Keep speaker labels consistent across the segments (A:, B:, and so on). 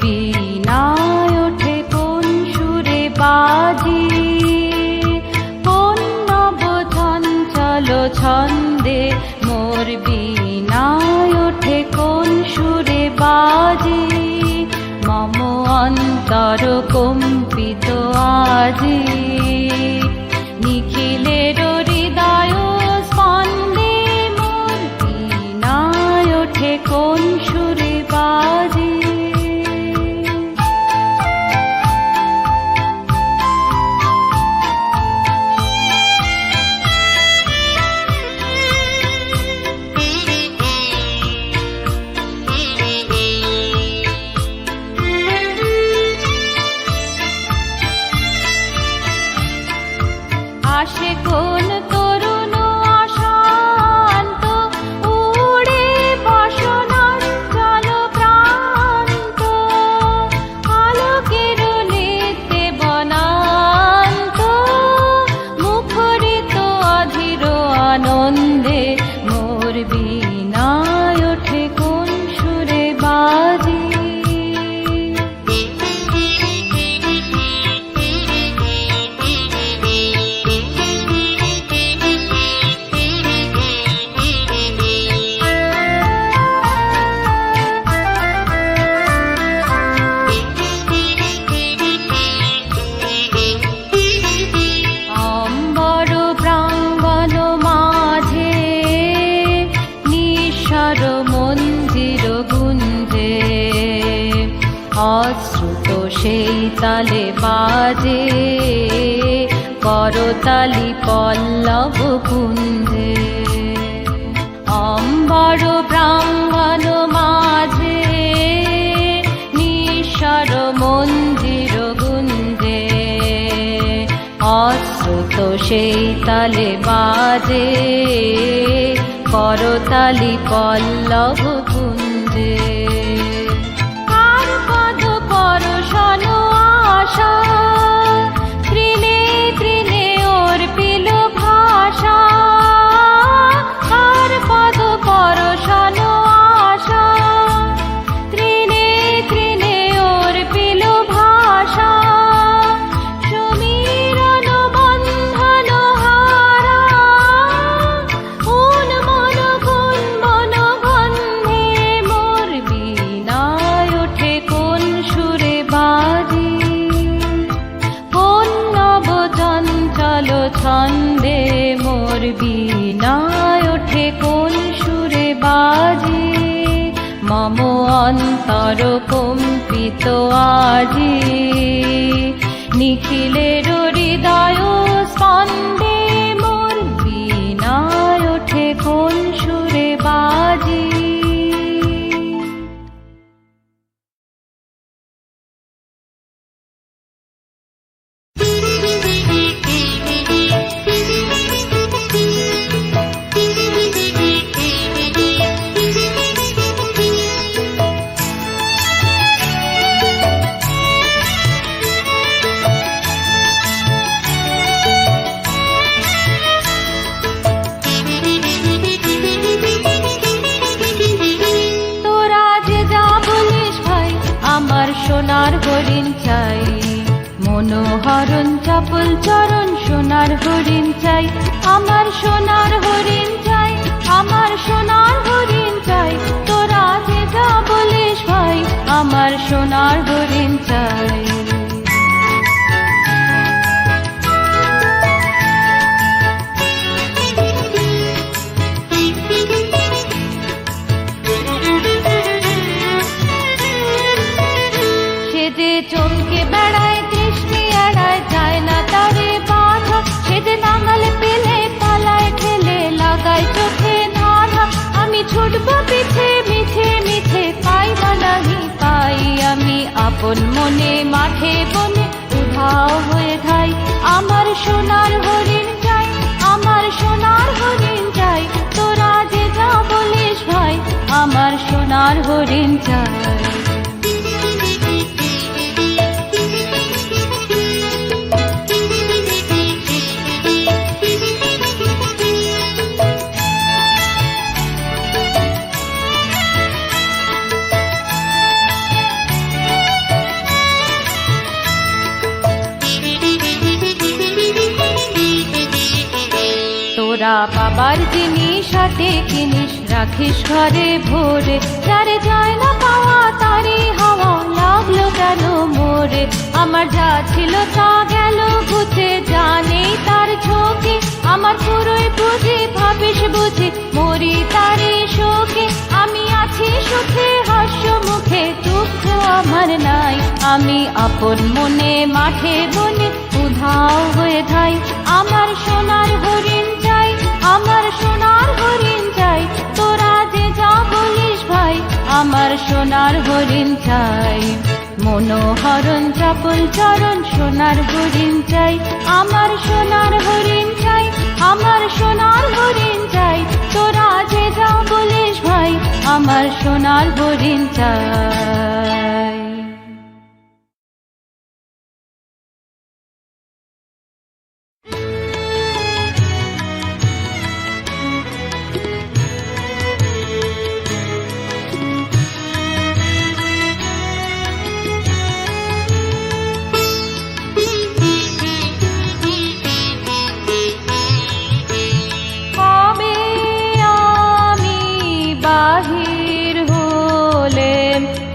A: বীণায় ওঠে কোন সুরে বাজি, কোন নব চঞ্চল ছন্দে মোর বীণায় ওঠে কোন সুরে বাজি, মম অন্তর কম্পিত আজি, নিখিলের হৃদয় স্পন্দে মোর বীণায় ওঠে কোন সুরে বাজি। আসে কোন তরুণ অশান্ত, উড়ে বাসনাঞ্চল প্রান্ত, আলোকের নেত্রে বনান্ত, মুখরিত অধীর আনন্দে মোর বীণায় ওঠে কোন সুরে বাজি। অশ্রুত সেই তালে বাজে করতালি পল্লব কুঞ্জে, অম্বর প্রাঙ্গণ মাঝে নিঃস্বর মন্দির গুঞ্জে, অশ্রুত সেই তালে বাজে করতালি পল্লব কুঞ্জে। পরশন আশা তৃণে তৃণে ওর পিল ভাষা, আর পদ পরশন আশা তৃণে তৃণে ওর পিল ভাষা, সমীরণ বন্ধন হারা উন্মন গুণমন গন্ধে মোর বীণায় ওঠে কোন সুরে বাজি, কোন নব চঞ্চল ছন্দে মোর বীণায় ওঠে কোন সুরে বাজি, মম অন্তর কম্পিত আজি, নিখিলের হৃদয় স্পন্দে মোর বীণায় ওঠে কোন সুরে বাজি। সোনার হরিণ চাই, মনোহরণ চপল চরণ সোনার হরিণ চাই, আমার সোনার হরিণ চাই, আমার সোনার হরিণ চাই, তোরা যে যা বলিস ভাই আমার সোনার হরিণ চাই। চমকে বেড়ায় দৃষ্টি এড়ায় যায় না তারে বাধা, সে যে নাঙাল পেলে পালায় ঠেলে লাগায় চোখে ধাঁধা, আমি ছুটবো পিছে মিছে মিছে পাই বা নাহি পাই, আমি আপন মনে মাঠে বনে উধাও হয়ে ধাই, আমার সোনার হরিণ চাই, আমার সোনার হরিণ চাই, তোরা যে যা বলে সোনার হরিণ চাই। তোরা বাবার জিনিস হাতে কিনিস, রাখিস ঘরে ভোরে, যারে যায় না পাওয়া তারই হাওয়া লাগলো কেন মোরে। আমার যা ছিল তা গেল বুঝে, জানেই তার ঝোঁকে, আমার পুরোই বুঝি ভাবিস বুঝি মরি তারই শোকে। আমি আছি সুখে হাস্য মুখে, দুঃখ আমার নাই, আমি আপন মনে মাঠে বনে উধাও হয়ে ধাই। আমার সোনার হরিণ চাই, আমার সোনার হরিণ চাই, তোরা যে যা বলিস ভাই, আমার সোনার হরিণ চাই। মনোহরণ চাপল চরণ সোনার হরিণ চাই, আমার সোনার হরিণ চাই, আমার সোনার হরিণ চাই, তোরা যে যা বলিস ভাই, আমার সোনার হরিণ চাই।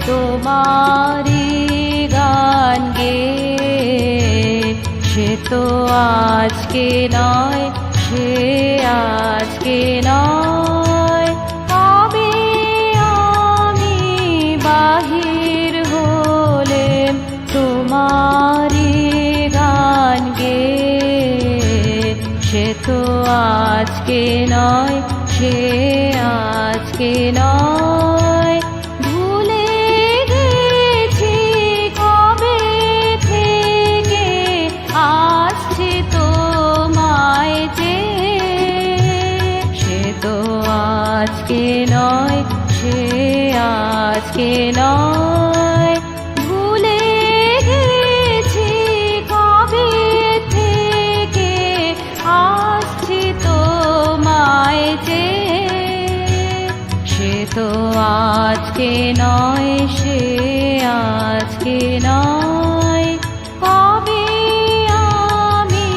A: তোমারি গান গে সে তো আজকে নয়, সে আজকে নয়। কবে আমি বাহির হলেম তোমারি গান গে সে তো আজকে নয়, সে আজকে নয়। আজকে নয়, সে আজকে নয়। ভুলে গেছি কবে থেকে আসছি তোমায় যে, সে তো আজকে নয়, সে আজকে নয়। কবে আমি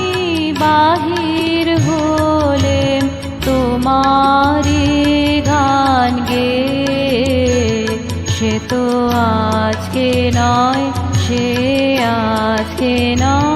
A: বাহির হলেম তোমারি গান গে সে তো আজকে নয়, সে আজকে নয়।